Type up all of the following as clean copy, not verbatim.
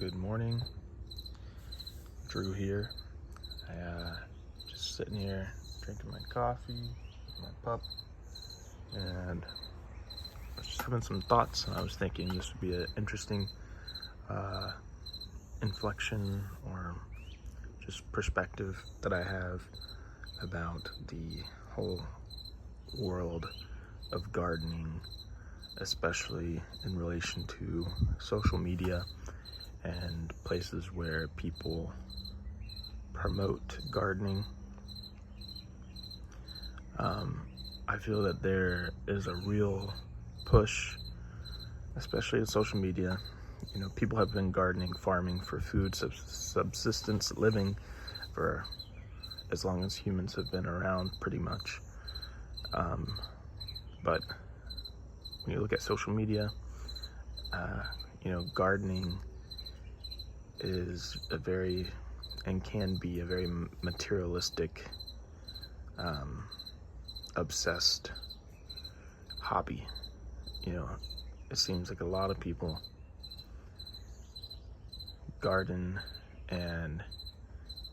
Good morning. Drew here. Just sitting here drinking my coffee with my pup, and I was just having some thoughts, and I was thinking this would be an interesting inflection or just perspective that I have about the whole world of gardening, especially in relation to social media and places where people promote gardening. I feel that there is a real push, especially in social media. People have been gardening, farming for food subsistence living for as long as humans have been around, pretty much. But when you look at social media, gardening is can be a very materialistic, obsessed hobby. It seems like a lot of people garden, and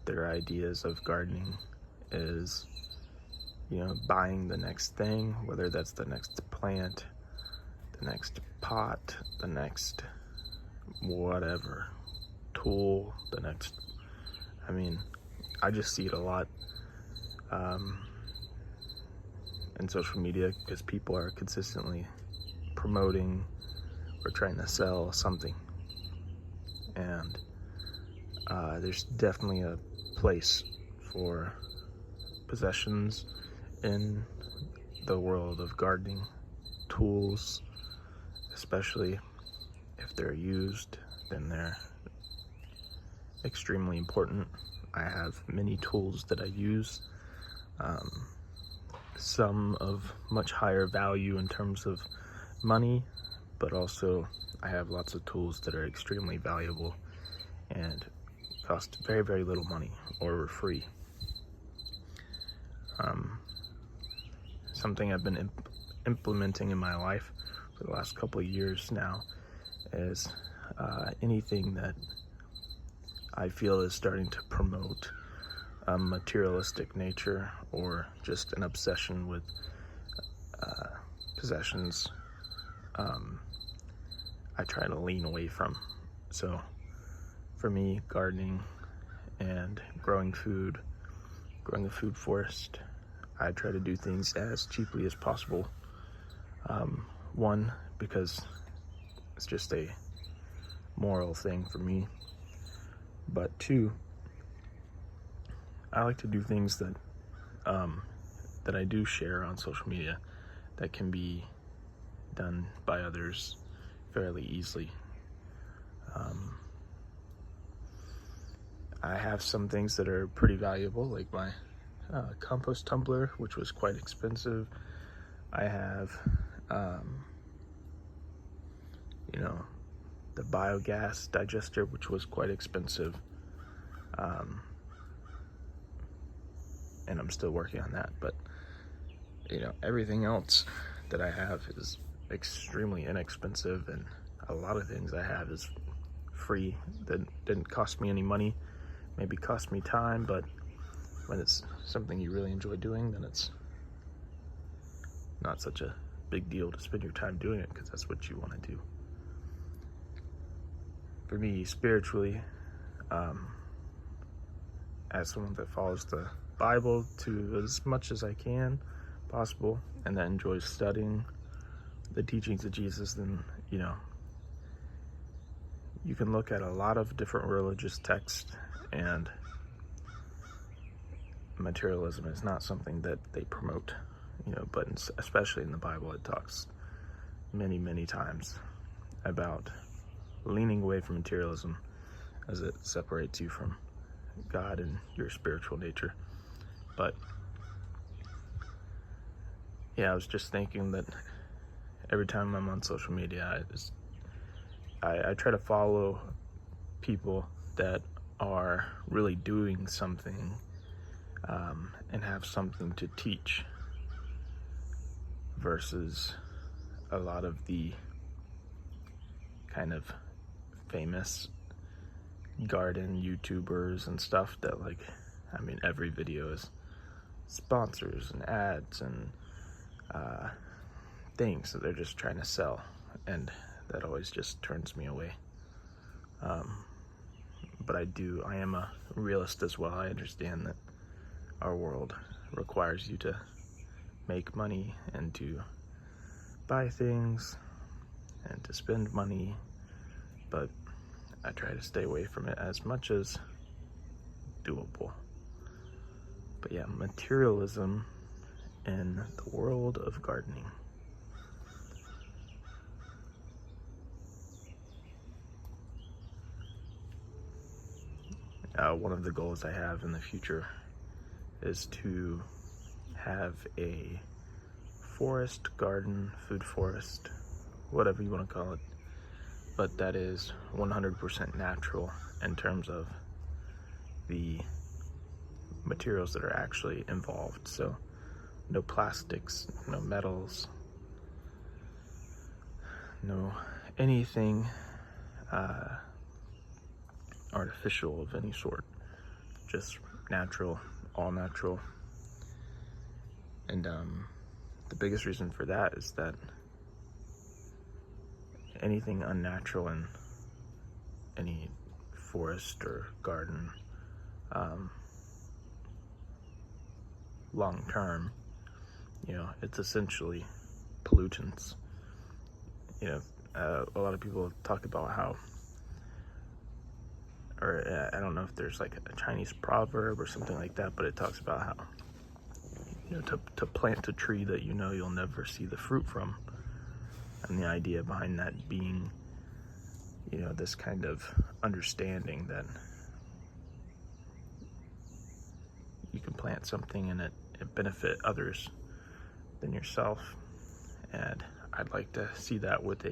their ideas of gardening is, buying the next thing, whether that's the next plant, the next pot, the next whatever tool, I just see it a lot in social media because people are consistently promoting or trying to sell something. And there's definitely a place for possessions in the world of gardening tools, especially if they're used, then they're extremely important. I have many tools that I use, some of much higher value in terms of money, but also I have lots of tools that are extremely valuable and cost very, very little money or are free. Something I've been implementing in my life for the last couple of years now is anything that I feel is starting to promote a materialistic nature or just an obsession with possessions, I try to lean away from. So for me, gardening and growing a food forest, I try to do things as cheaply as possible. One, because it's just a moral thing for me. But two, I like to do things that I do share on social media that can be done by others fairly easily. I have some things that are pretty valuable, like my compost tumbler, which was quite expensive. I have the biogas digester, which was quite expensive, and I'm still working on that. But everything else that I have is extremely inexpensive, and a lot of things I have is free, that didn't cost me any money. Maybe cost me time, but when it's something you really enjoy doing, then it's not such a big deal to spend your time doing it, because that's what you want to do. For me, spiritually, as someone that follows the Bible to as much as I can possible, and that enjoys studying the teachings of Jesus, then you can look at a lot of different religious texts, and materialism is not something that they promote, but especially in the Bible, it talks many, many times about leaning away from materialism, as it separates you from God and your spiritual nature. But I was just thinking that every time I'm on social media, I try to follow people that are really doing something and have something to teach, versus a lot of the kind of famous garden YouTubers and stuff that, like, I mean, every video is sponsors and ads and things that they're just trying to sell, and that always just turns me away. But I am a realist as well. I understand that our world requires you to make money and to buy things and to spend money, but I try to stay away from it as much as doable. But yeah, materialism in the world of gardening. One of the goals I have in the future is to have a forest, garden, food forest, whatever you want to call it, but that is 100% natural in terms of the materials that are actually involved. So no plastics, no metals, no anything artificial of any sort, just natural, all natural. And the biggest reason for that is that anything unnatural in any forest or garden, long term, it's essentially pollutants. A lot of people talk about how, or I don't know if there's like a Chinese proverb or something like that, but it talks about how, to plant a tree that you'll never see the fruit from. And the idea behind that being, this kind of understanding that you can plant something and it benefit others than yourself. And I'd like to see that with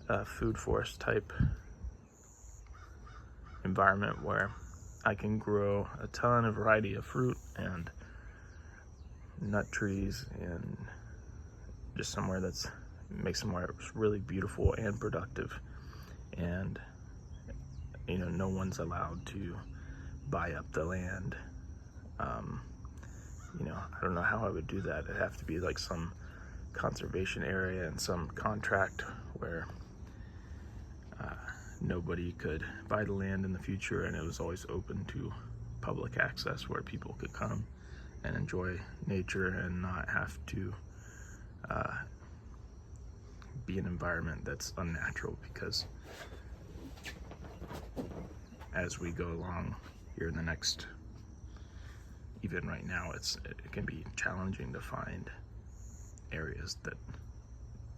a food forest type environment where I can grow a ton of variety of fruit and nut trees, and just somewhere makes somewhere really beautiful and productive. And no one's allowed to buy up the land. I don't know how I would do that. It'd have to be like some conservation area and some contract where nobody could buy the land in the future, and it was always open to public access where people could come and enjoy nature and not have to be an environment that's unnatural, because as we go along here in the next, even right now, it can be challenging to find areas that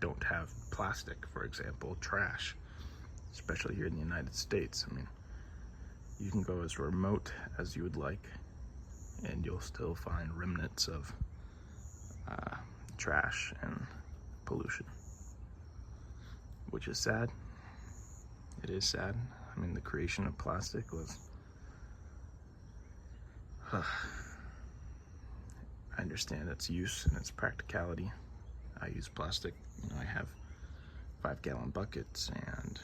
don't have plastic, for example, trash, especially here in the United States. I mean, you can go as remote as you would like, and you'll still find remnants of trash and pollution, which is sad. It is sad. I mean, the creation of plastic was... I understand its use and its practicality. I use plastic. I have 5-gallon buckets and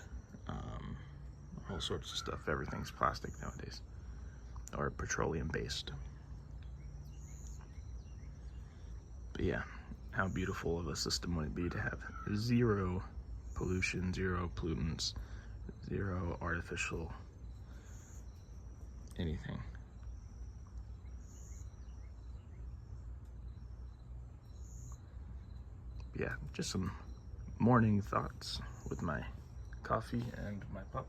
all sorts of stuff. Everything's plastic nowadays, or petroleum based. But yeah, how beautiful of a system would it be to have zero pollution, zero pollutants, zero artificial anything. Yeah, just some morning thoughts with my coffee and my pup.